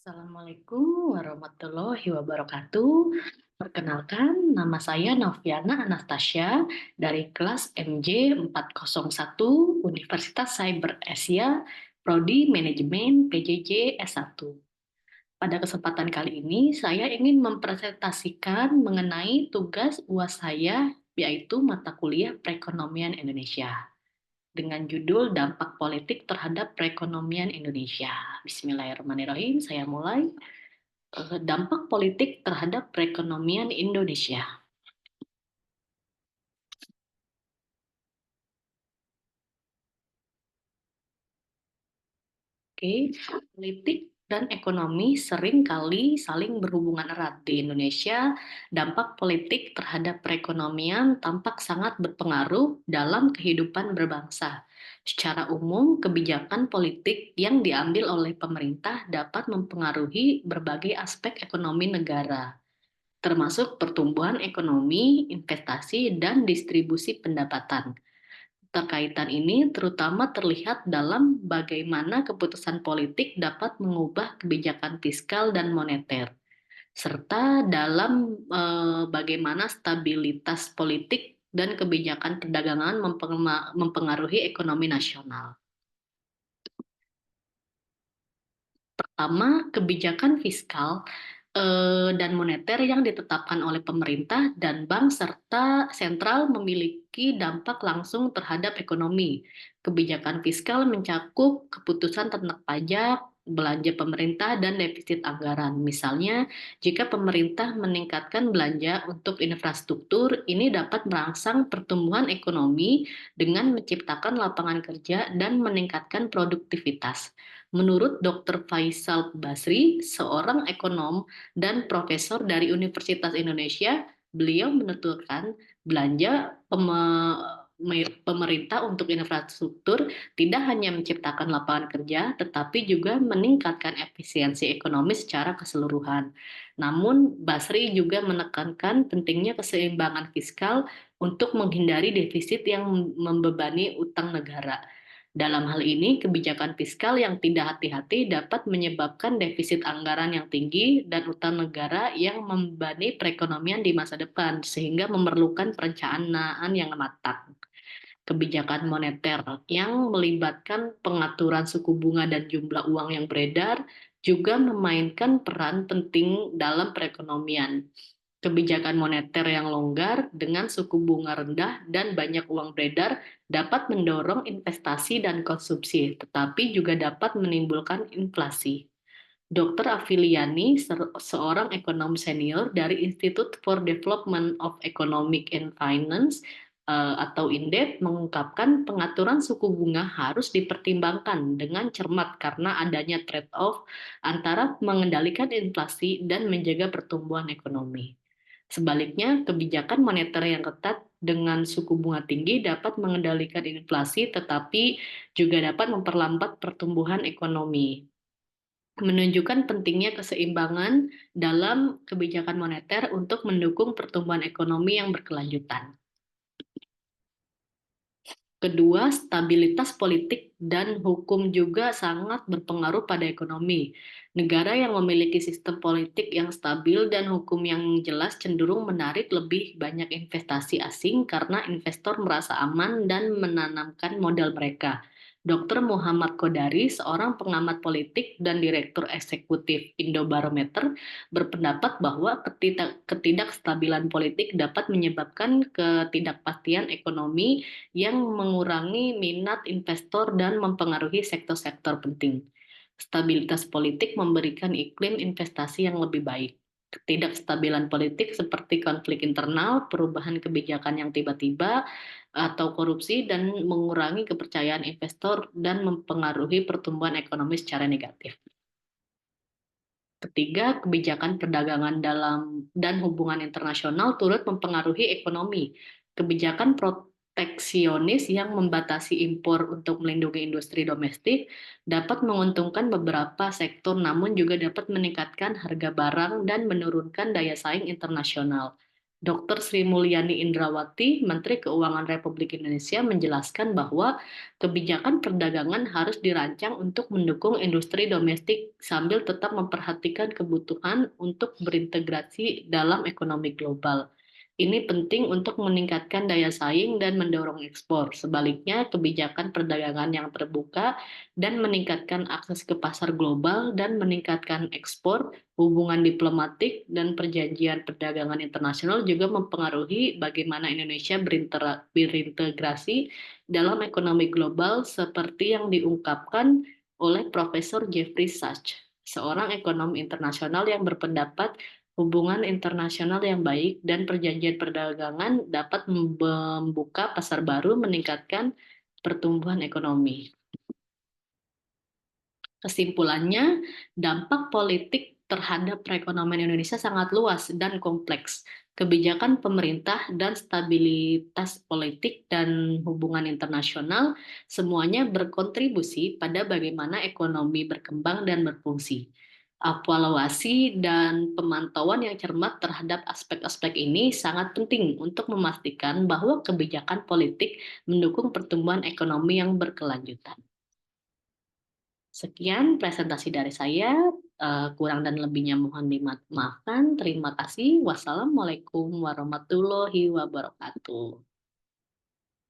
Assalamualaikum warahmatullahi wabarakatuh. Perkenalkan, nama saya Noviana Anastasia dari kelas MJ 401 Universitas Cyber Asia, Prodi Manajemen PJJ S1. Pada kesempatan kali ini, saya ingin mempresentasikan mengenai tugas UAS saya, yaitu mata kuliah Perekonomian Indonesia dengan judul Dampak Politik Terhadap Perekonomian Indonesia. Bismillahirrahmanirrahim, saya mulai. Dampak politik terhadap perekonomian Indonesia. Oke, politik dan ekonomi sering kali saling berhubungan erat di Indonesia. Dampak politik terhadap perekonomian tampak sangat berpengaruh dalam kehidupan berbangsa. Secara umum, kebijakan politik yang diambil oleh pemerintah dapat mempengaruhi berbagai aspek ekonomi negara, termasuk pertumbuhan ekonomi, investasi, dan distribusi pendapatan. Keterkaitan ini terutama terlihat dalam bagaimana keputusan politik dapat mengubah kebijakan fiskal dan moneter, serta dalam bagaimana stabilitas politik dan kebijakan perdagangan mempengaruhi ekonomi nasional. Pertama, kebijakan fiskal dan moneter yang ditetapkan oleh pemerintah dan bank serta sentral memiliki dampak langsung terhadap ekonomi. Kebijakan fiskal mencakup keputusan tentang pajak, belanja pemerintah, dan defisit anggaran. Misalnya, jika pemerintah meningkatkan belanja untuk infrastruktur, ini dapat merangsang pertumbuhan ekonomi dengan menciptakan lapangan kerja dan meningkatkan produktivitas. Menurut Dr. Faisal Basri, seorang ekonom dan profesor dari Universitas Indonesia, beliau menuturkan belanja pemerintah untuk infrastruktur tidak hanya menciptakan lapangan kerja, tetapi juga meningkatkan efisiensi ekonomi secara keseluruhan. Namun, Basri juga menekankan pentingnya keseimbangan fiskal untuk menghindari defisit yang membebani utang negara. Dalam hal ini, kebijakan fiskal yang tidak hati-hati dapat menyebabkan defisit anggaran yang tinggi dan utang negara yang membebani perekonomian di masa depan, sehingga memerlukan perencanaan yang matang. Kebijakan moneter yang melibatkan pengaturan suku bunga dan jumlah uang yang beredar juga memainkan peran penting dalam perekonomian. Kebijakan moneter yang longgar dengan suku bunga rendah dan banyak uang beredar dapat mendorong investasi dan konsumsi, tetapi juga dapat menimbulkan inflasi. Dr. Afiliani, seorang ekonom senior dari Institute for Development of Economic and Finance atau INDEF, mengungkapkan pengaturan suku bunga harus dipertimbangkan dengan cermat karena adanya trade-off antara mengendalikan inflasi dan menjaga pertumbuhan ekonomi. Sebaliknya, kebijakan moneter yang ketat dengan suku bunga tinggi dapat mengendalikan inflasi, tetapi juga dapat memperlambat pertumbuhan ekonomi, menunjukkan pentingnya keseimbangan dalam kebijakan moneter untuk mendukung pertumbuhan ekonomi yang berkelanjutan. Kedua, stabilitas politik dan hukum juga sangat berpengaruh pada ekonomi. Negara yang memiliki sistem politik yang stabil dan hukum yang jelas cenderung menarik lebih banyak investasi asing karena investor merasa aman dan menanamkan modal mereka. Dr. Muhammad Kodari, seorang pengamat politik dan direktur eksekutif Indobarometer, berpendapat bahwa ketidakstabilan politik dapat menyebabkan ketidakpastian ekonomi yang mengurangi minat investor dan mempengaruhi sektor-sektor penting. Stabilitas politik memberikan iklim investasi yang lebih baik. Ketidakstabilan politik seperti konflik internal, perubahan kebijakan yang tiba-tiba, atau korupsi dan mengurangi kepercayaan investor dan mempengaruhi pertumbuhan ekonomi secara negatif. Ketiga, kebijakan perdagangan dalam dan hubungan internasional turut mempengaruhi ekonomi. Kebijakan proteksionis yang membatasi impor untuk melindungi industri domestik dapat menguntungkan beberapa sektor, namun juga dapat meningkatkan harga barang dan menurunkan daya saing internasional. Dr. Sri Mulyani Indrawati, Menteri Keuangan Republik Indonesia, menjelaskan bahwa kebijakan perdagangan harus dirancang untuk mendukung industri domestik sambil tetap memperhatikan kebutuhan untuk berintegrasi dalam ekonomi global. Ini penting untuk meningkatkan daya saing dan mendorong ekspor. Sebaliknya, kebijakan perdagangan yang terbuka dan meningkatkan akses ke pasar global dan meningkatkan ekspor, hubungan diplomatik, dan perjanjian perdagangan internasional juga mempengaruhi bagaimana Indonesia berintegrasi dalam ekonomi global seperti yang diungkapkan oleh Profesor Jeffrey Sachs, seorang ekonom internasional yang berpendapat hubungan internasional yang baik dan perjanjian perdagangan dapat membuka pasar baru, meningkatkan pertumbuhan ekonomi. Kesimpulannya, dampak politik terhadap perekonomian Indonesia sangat luas dan kompleks. Kebijakan pemerintah dan stabilitas politik dan hubungan internasional semuanya berkontribusi pada bagaimana ekonomi berkembang dan berfungsi. Evaluasi dan pemantauan yang cermat terhadap aspek-aspek ini sangat penting untuk memastikan bahwa kebijakan politik mendukung pertumbuhan ekonomi yang berkelanjutan. Sekian presentasi dari saya. Kurang dan lebihnya mohon dimaafkan. Terima kasih. Wassalamualaikum warahmatullahi wabarakatuh.